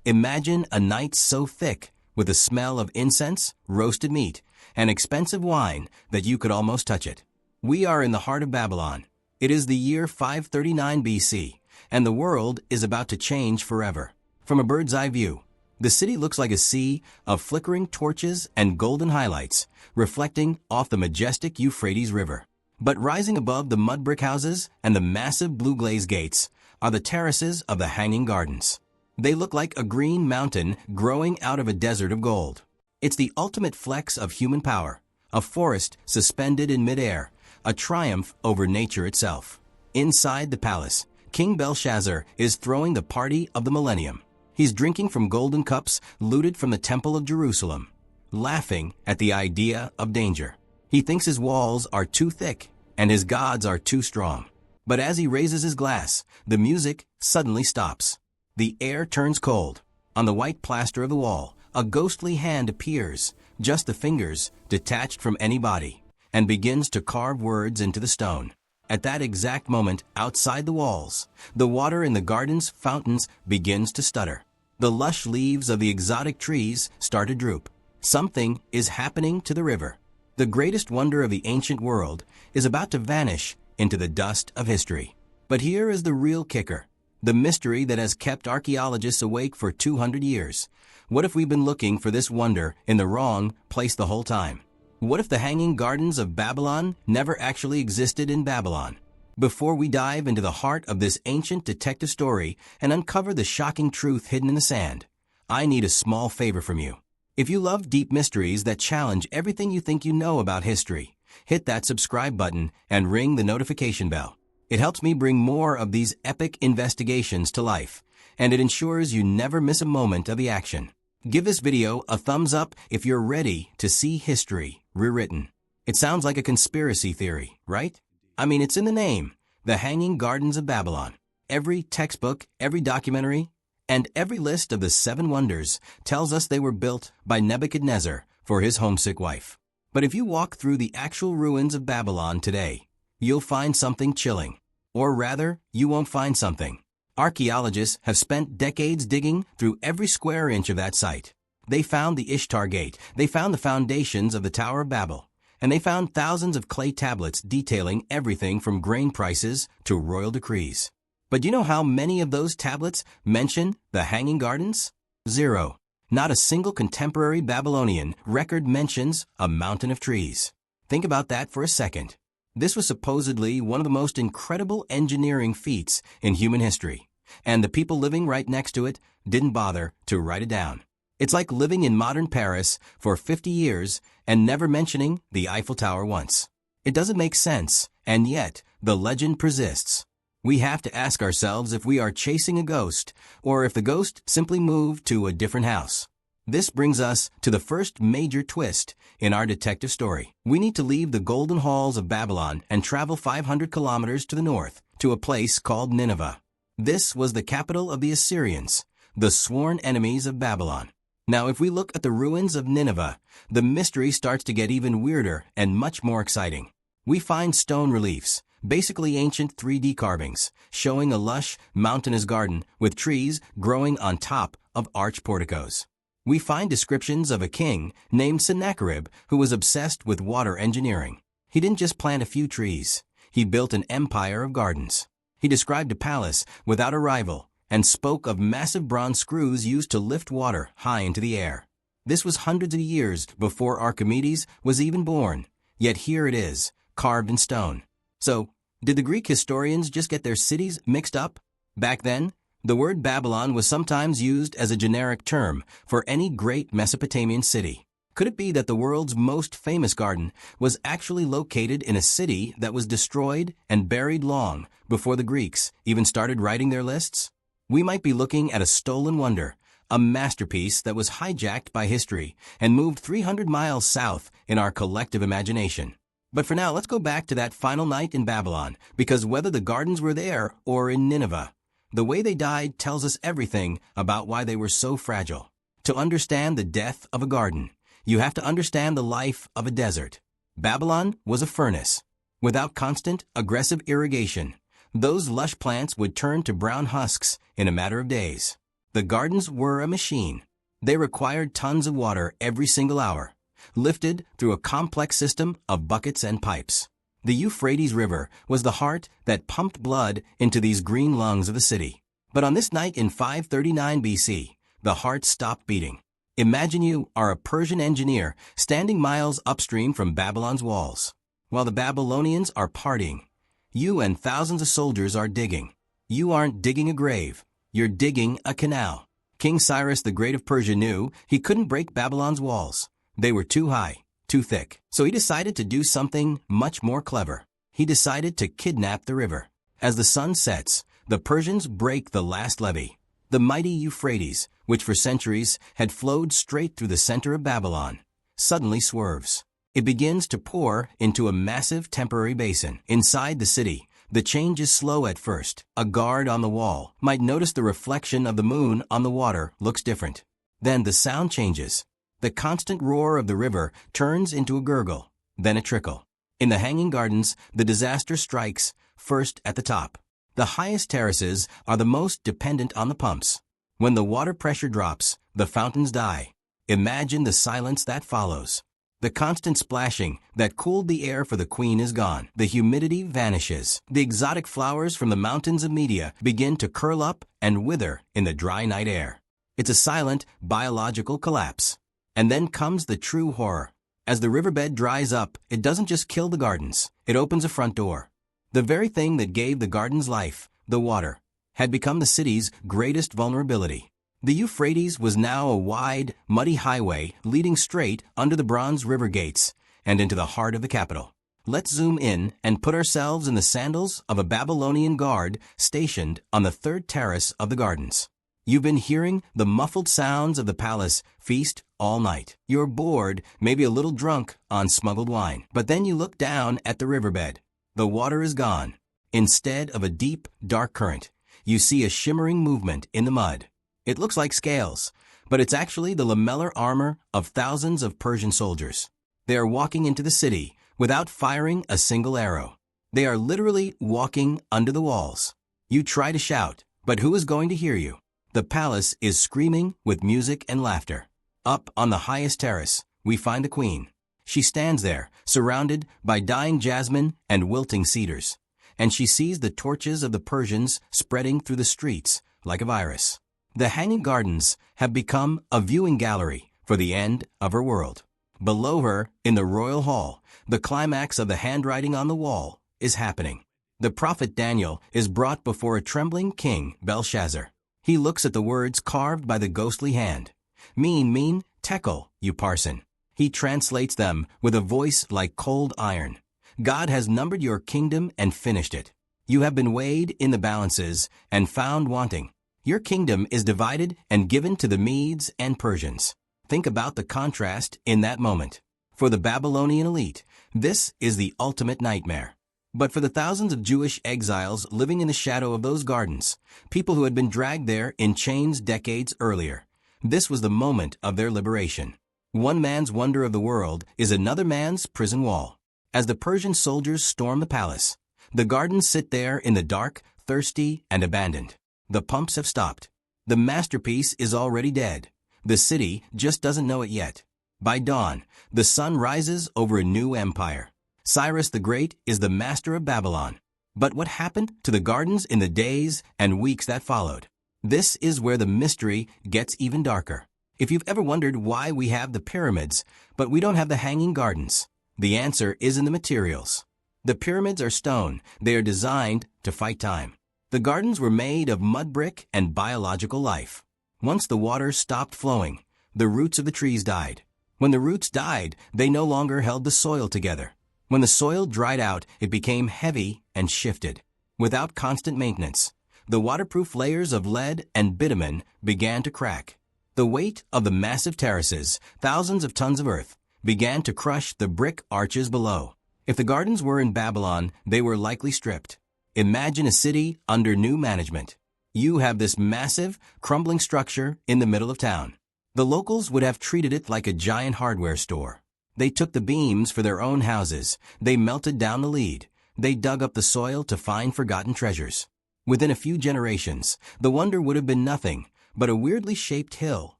Imagine a night so thick, with the smell of incense, roasted meat, and expensive wine that you could almost touch it. We are in the heart of Babylon. It is the year 539 BC, and the world is about to change forever. From a bird's eye view, the city looks like a sea of flickering torches and golden highlights, reflecting off the majestic Euphrates River. But rising above the mud brick houses and the massive blue glazed gates are the terraces of the Hanging Gardens. They look like a green mountain growing out of a desert of gold. It's the ultimate flex of human power, a forest suspended in midair, a triumph over nature itself. Inside the palace, King Belshazzar is throwing the party of the millennium. He's drinking from golden cups looted from the Temple of Jerusalem, laughing at the idea of danger. He thinks his walls are too thick and his gods are too strong. But as he raises his glass, the music suddenly stops. The air turns cold. On the white plaster of the wall, a ghostly hand appears, just the fingers detached from any body, and begins to carve words into the stone. At that exact moment, outside the walls, the water in the garden's fountains begins to stutter. The lush leaves of the exotic trees start to droop. Something is happening to the river. The greatest wonder of the ancient world is about to vanish into the dust of history. But here is the real kicker, the mystery that has kept archaeologists awake for 200 years. What if we've been looking for this wonder in the wrong place the whole time? What if the Hanging Gardens of Babylon never actually existed in Babylon? Before we dive into the heart of this ancient detective story and uncover the shocking truth hidden in the sand, I need a small favor from you. If you love deep mysteries that challenge everything you think you know about history, hit that subscribe button and ring the notification bell. It helps me bring more of these epic investigations to life, and it ensures you never miss a moment of the action. Give this video a thumbs up if you're ready to see history rewritten. It sounds like a conspiracy theory, right? I mean, it's in the name, the Hanging Gardens of Babylon. Every textbook, every documentary, and every list of the 7 wonders tells us they were built by Nebuchadnezzar for his homesick wife. But if you walk through the actual ruins of Babylon today, you'll find something chilling. Or rather, you won't find something. Archaeologists have spent decades digging through every square inch of that site. They found the Ishtar Gate, they found the foundations of the Tower of Babel, and they found thousands of clay tablets detailing everything from grain prices to royal decrees. But do you know how many of those tablets mention the Hanging Gardens? 0. Not a single contemporary Babylonian record mentions a mountain of trees. Think about that for a second. This was supposedly one of the most incredible engineering feats in human history, and the people living right next to it didn't bother to write it down. It's like living in modern Paris for 50 years and never mentioning the Eiffel Tower once. It doesn't make sense, and yet the legend persists. We have to ask ourselves if we are chasing a ghost, or if the ghost simply moved to a different house. This brings us to the first major twist in our detective story. We need to leave the golden halls of Babylon and travel 500 kilometers to the north, to a place called Nineveh. This was the capital of the Assyrians, the sworn enemies of Babylon. Now, if we look at the ruins of Nineveh, the mystery starts to get even weirder and much more exciting. We find stone reliefs, basically ancient 3D carvings, showing a lush, mountainous garden with trees growing on top of arched porticos. We find descriptions of a king named Sennacherib who was obsessed with water engineering. He didn't just plant a few trees. He built an empire of gardens. He described a palace without a rival and spoke of massive bronze screws used to lift water high into the air. This was hundreds of years before Archimedes was even born, yet here it is, carved in stone. So, did the Greek historians just get their cities mixed up? Back then, the word Babylon was sometimes used as a generic term for any great Mesopotamian city. Could it be that the world's most famous garden was actually located in a city that was destroyed and buried long before the Greeks even started writing their lists? We might be looking at a stolen wonder, a masterpiece that was hijacked by history and moved 300 miles south in our collective imagination. But for now, let's go back to that final night in Babylon, because whether the gardens were there or in Nineveh, the way they died tells us everything about why they were so fragile. To understand the death of a garden, you have to understand the life of a desert. Babylon was a furnace. Without constant, aggressive irrigation, those lush plants would turn to brown husks in a matter of days. The gardens were a machine. They required tons of water every single hour, lifted through a complex system of buckets and pipes. The Euphrates River was the heart that pumped blood into these green lungs of the city. But on this night in 539 BC, the heart stopped beating. Imagine you are a Persian engineer standing miles upstream from Babylon's walls. While the Babylonians are partying, you and thousands of soldiers are digging. You aren't digging a grave, you're digging a canal. King Cyrus the Great of Persia knew he couldn't break Babylon's walls. They were too high, too thick. So he decided to do something much more clever. He decided to kidnap the river. As the sun sets, the Persians break the last levee. The mighty Euphrates, which for centuries had flowed straight through the center of Babylon, suddenly swerves. It begins to pour into a massive temporary basin. Inside the city, the change is slow at first. A guard on the wall might notice the reflection of the moon on the water looks different. Then the sound changes. The constant roar of the river turns into a gurgle, then a trickle. In the hanging gardens, the disaster strikes first at the top. The highest terraces are the most dependent on the pumps. When the water pressure drops, the fountains die. Imagine the silence that follows. The constant splashing that cooled the air for the queen is gone. The humidity vanishes. The exotic flowers from the mountains of Media begin to curl up and wither in the dry night air. It's a silent, biological collapse. And then comes the true horror. As the riverbed dries up, it doesn't just kill the gardens. It opens a front door. The very thing that gave the gardens life, the water, had become the city's greatest vulnerability. The Euphrates was now a wide, muddy highway leading straight under the bronze river gates and into the heart of the capital. Let's zoom in and put ourselves in the sandals of a Babylonian guard stationed on the third terrace of the gardens. You've been hearing the muffled sounds of the palace feast all night. You're bored, maybe a little drunk on smuggled wine. But then you look down at the riverbed. The water is gone. Instead of a deep, dark current, you see a shimmering movement in the mud. It looks like scales, but it's actually the lamellar armor of thousands of Persian soldiers. They are walking into the city without firing a single arrow. They are literally walking under the walls. You try to shout, but who is going to hear you? The palace is screaming with music and laughter. Up on the highest terrace, we find the queen. She stands there, surrounded by dying jasmine and wilting cedars, and she sees the torches of the Persians spreading through the streets like a virus. The hanging gardens have become a viewing gallery for the end of her world. Below her, in the royal hall, the climax of the handwriting on the wall is happening. The prophet Daniel is brought before a trembling king, Belshazzar. He looks at the words carved by the ghostly hand. Mean, tekel, you parson. He translates them with a voice like cold iron. God has numbered your kingdom and finished it. You have been weighed in the balances and found wanting. Your kingdom is divided and given to the Medes and Persians. Think about the contrast in that moment. For the Babylonian elite, this is the ultimate nightmare. But for the thousands of Jewish exiles living in the shadow of those gardens, people who had been dragged there in chains decades earlier, this was the moment of their liberation. One man's wonder of the world is another man's prison wall. As the Persian soldiers storm the palace, the gardens sit there in the dark, thirsty, and abandoned. The pumps have stopped. The masterpiece is already dead. The city just doesn't know it yet. By dawn, the sun rises over a new empire. Cyrus the Great is the master of Babylon. But what happened to the gardens in the days and weeks that followed? This is where the mystery gets even darker. If you've ever wondered why we have the pyramids, but we don't have the hanging gardens, the answer is in the materials. The pyramids are stone. They are designed to fight time. The gardens were made of mud brick and biological life. Once the water stopped flowing, the roots of the trees died. When the roots died, they no longer held the soil together. When the soil dried out, it became heavy and shifted. Without constant maintenance, the waterproof layers of lead and bitumen began to crack. The weight of the massive terraces, thousands of tons of earth, began to crush the brick arches below. If the gardens were in Babylon, they were likely stripped. Imagine a city under new management. You have this massive, crumbling structure in the middle of town. The locals would have treated it like a giant hardware store. They took the beams for their own houses. They melted down the lead. They dug up the soil to find forgotten treasures. Within a few generations, the wonder would have been nothing but a weirdly shaped hill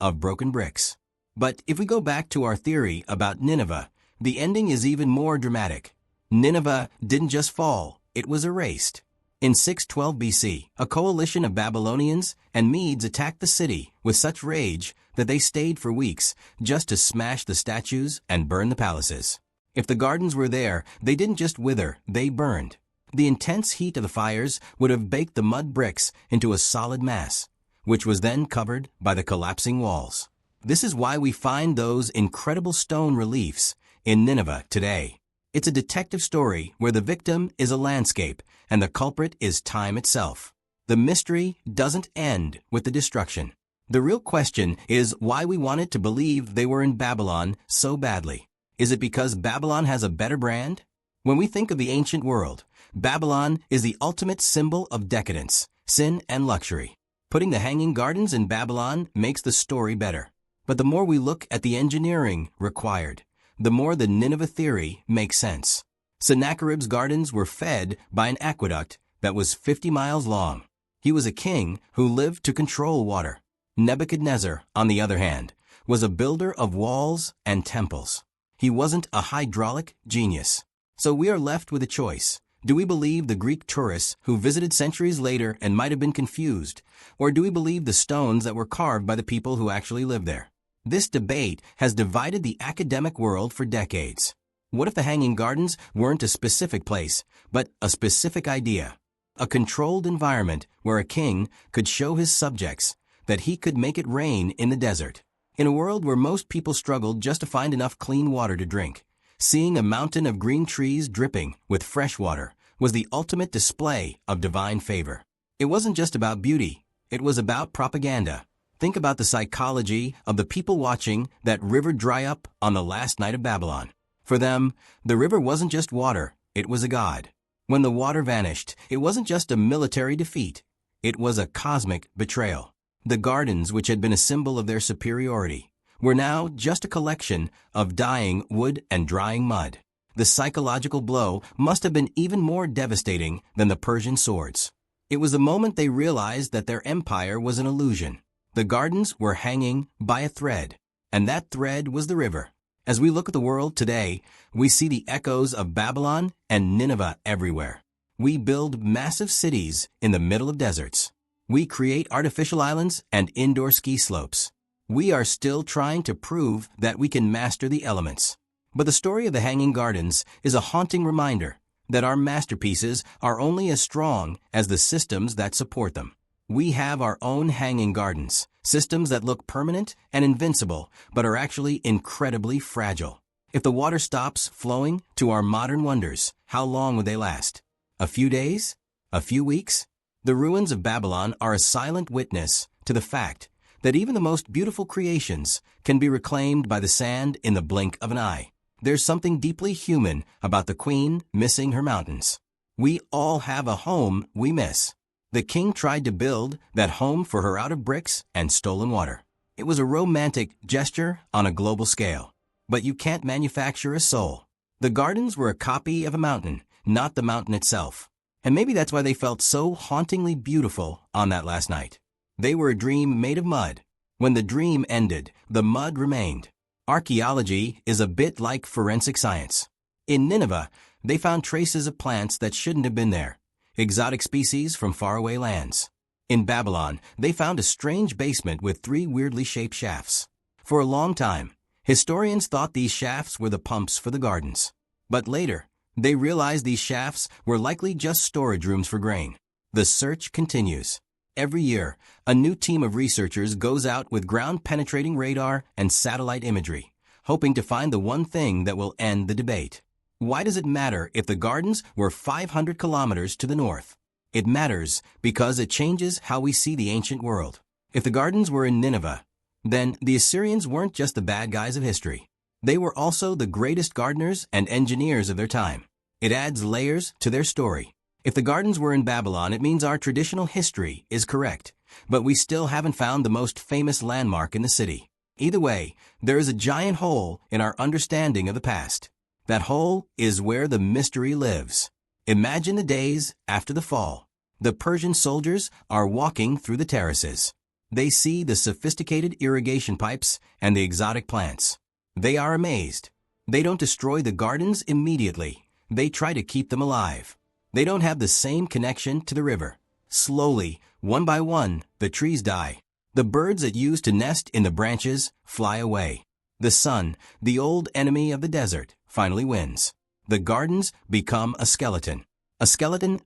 of broken bricks. But if we go back to our theory about Nineveh, the ending is even more dramatic. Nineveh didn't just fall, it was erased. In 612 BC, a coalition of Babylonians and Medes attacked the city with such rage that they stayed for weeks just to smash the statues and burn the palaces. If the gardens were there, they didn't just wither, they burned. The intense heat of the fires would have baked the mud bricks into a solid mass, which was then covered by the collapsing walls. This is why we find those incredible stone reliefs in Nineveh today. It's a detective story where the victim is a landscape and the culprit is time itself. The mystery doesn't end with the destruction. The real question is why we wanted to believe they were in Babylon so badly. Is it because Babylon has a better brand? When we think of the ancient world, Babylon is the ultimate symbol of decadence, sin, and luxury. Putting the Hanging Gardens in Babylon makes the story better. But the more we look at the engineering required, the more the Nineveh theory makes sense. Sennacherib's gardens were fed by an aqueduct that was 50 miles long. He was a king who lived to control water. Nebuchadnezzar, on the other hand, was a builder of walls and temples. He wasn't a hydraulic genius. So we are left with a choice. Do we believe the Greek tourists who visited centuries later and might have been confused, or do we believe the stones that were carved by the people who actually lived there? This debate has divided the academic world for decades. What if the Hanging Gardens weren't a specific place, but a specific idea? A controlled environment where a king could show his subjects that he could make it rain in the desert. In a world where most people struggled just to find enough clean water to drink, seeing a mountain of green trees dripping with fresh water was the ultimate display of divine favor. It wasn't just about beauty, it was about propaganda. Think about the psychology of the people watching that river dry up on the last night of Babylon. For them, the river wasn't just water, it was a god. When the water vanished, it wasn't just a military defeat, it was a cosmic betrayal. The gardens, which had been a symbol of their superiority, were now just a collection of dying wood and drying mud. The psychological blow must have been even more devastating than the Persian swords. It was the moment they realized that their empire was an illusion. The gardens were hanging by a thread, and that thread was the river. As we look at the world today, we see the echoes of Babylon and Nineveh everywhere. We build massive cities in the middle of deserts. We create artificial islands and indoor ski slopes. We are still trying to prove that we can master the elements. But the story of the Hanging Gardens is a haunting reminder that our masterpieces are only as strong as the systems that support them. We have our own hanging gardens, systems that look permanent and invincible, but are actually incredibly fragile. If the water stops flowing to our modern wonders, how long would they last? A few days? A few weeks? The ruins of Babylon are a silent witness to the fact that even the most beautiful creations can be reclaimed by the sand in the blink of an eye. There's something deeply human about the queen missing her mountains. We all have a home we miss. The king tried to build that home for her out of bricks and stolen water. It was a romantic gesture on a global scale. But you can't manufacture a soul. The gardens were a copy of a mountain, not the mountain itself. And maybe that's why they felt so hauntingly beautiful on that last night. They were a dream made of mud. When the dream ended, the mud remained. Archaeology is a bit like forensic science. In Nineveh, they found traces of plants that shouldn't have been there, exotic species from faraway lands. In Babylon, they found a strange basement with 3 weirdly shaped shafts. For a long time, historians thought these shafts were the pumps for the gardens. But later, they realized these shafts were likely just storage rooms for grain. The search continues. Every year, a new team of researchers goes out with ground-penetrating radar and satellite imagery, hoping to find the one thing that will end the debate. Why does it matter if the gardens were 500 kilometers to the north? It matters because it changes how we see the ancient world. If the gardens were in Nineveh, then the Assyrians weren't just the bad guys of history. They were also the greatest gardeners and engineers of their time. It adds layers to their story. If the gardens were in Babylon, it means our traditional history is correct, but we still haven't found the most famous landmark in the city. Either way, there is a giant hole in our understanding of the past. That hole is where the mystery lives. Imagine the days after the fall. The Persian soldiers are walking through the terraces. They see the sophisticated irrigation pipes and the exotic plants. They are amazed. They don't destroy the gardens immediately. They try to keep them alive. They don't have the same connection to the river. Slowly, one by one, the trees die. The birds that used to nest in the branches fly away. The sun, the old enemy of the desert, finally wins. The gardens become a skeleton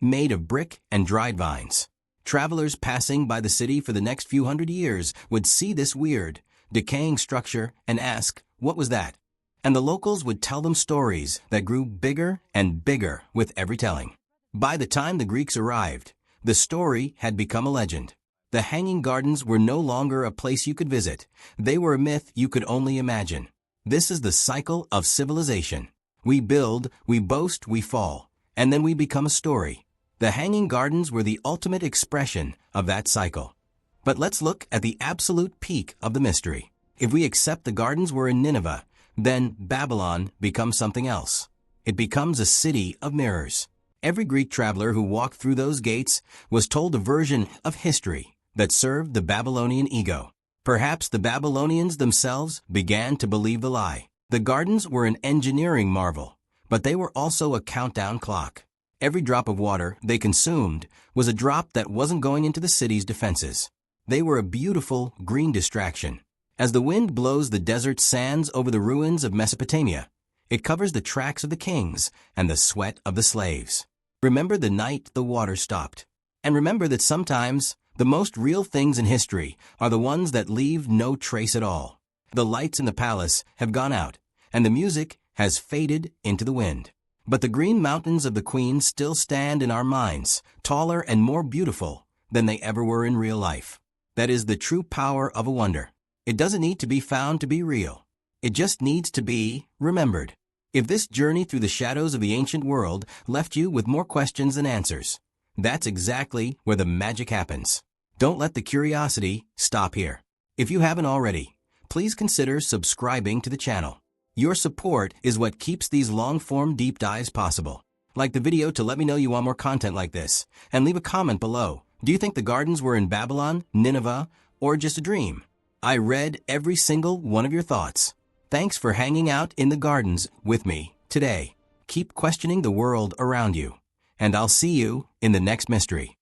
made of brick and dried vines. Travelers passing by the city for the next few hundred years would see this weird, decaying structure and ask, "What was that?" And the locals would tell them stories that grew bigger and bigger with every telling. By the time the Greeks arrived, the story had become a legend. The Hanging Gardens were no longer a place you could visit. They were a myth you could only imagine. This is the cycle of civilization. We build, we boast, we fall, and then we become a story. The Hanging Gardens were the ultimate expression of that cycle. But let's look at the absolute peak of the mystery. If we accept the gardens were in Nineveh, then Babylon becomes something else. It becomes a city of mirrors. Every Greek traveler who walked through those gates was told a version of history that served the Babylonian ego. Perhaps the Babylonians themselves began to believe the lie. The gardens were an engineering marvel, but they were also a countdown clock. Every drop of water they consumed was a drop that wasn't going into the city's defenses. They were a beautiful green distraction. As the wind blows the desert sands over the ruins of Mesopotamia, it covers the tracks of the kings and the sweat of the slaves. Remember the night the water stopped. And remember that sometimes the most real things in history are the ones that leave no trace at all. The lights in the palace have gone out, and the music has faded into the wind. But the green mountains of the Queen still stand in our minds, taller and more beautiful than they ever were in real life. That is the true power of a wonder. It doesn't need to be found to be real. It just needs to be remembered. If this journey through the shadows of the ancient world left you with more questions than answers, that's exactly where the magic happens. Don't let the curiosity stop here. If you haven't already, please consider subscribing to the channel. Your support is what keeps these long-form deep dives possible. Like the video to let me know you want more content like this, and leave a comment below. Do you think the gardens were in Babylon, Nineveh, or just a dream? I read every single one of your thoughts. Thanks for hanging out in the gardens with me today. Keep questioning the world around you, and I'll see you in the next mystery.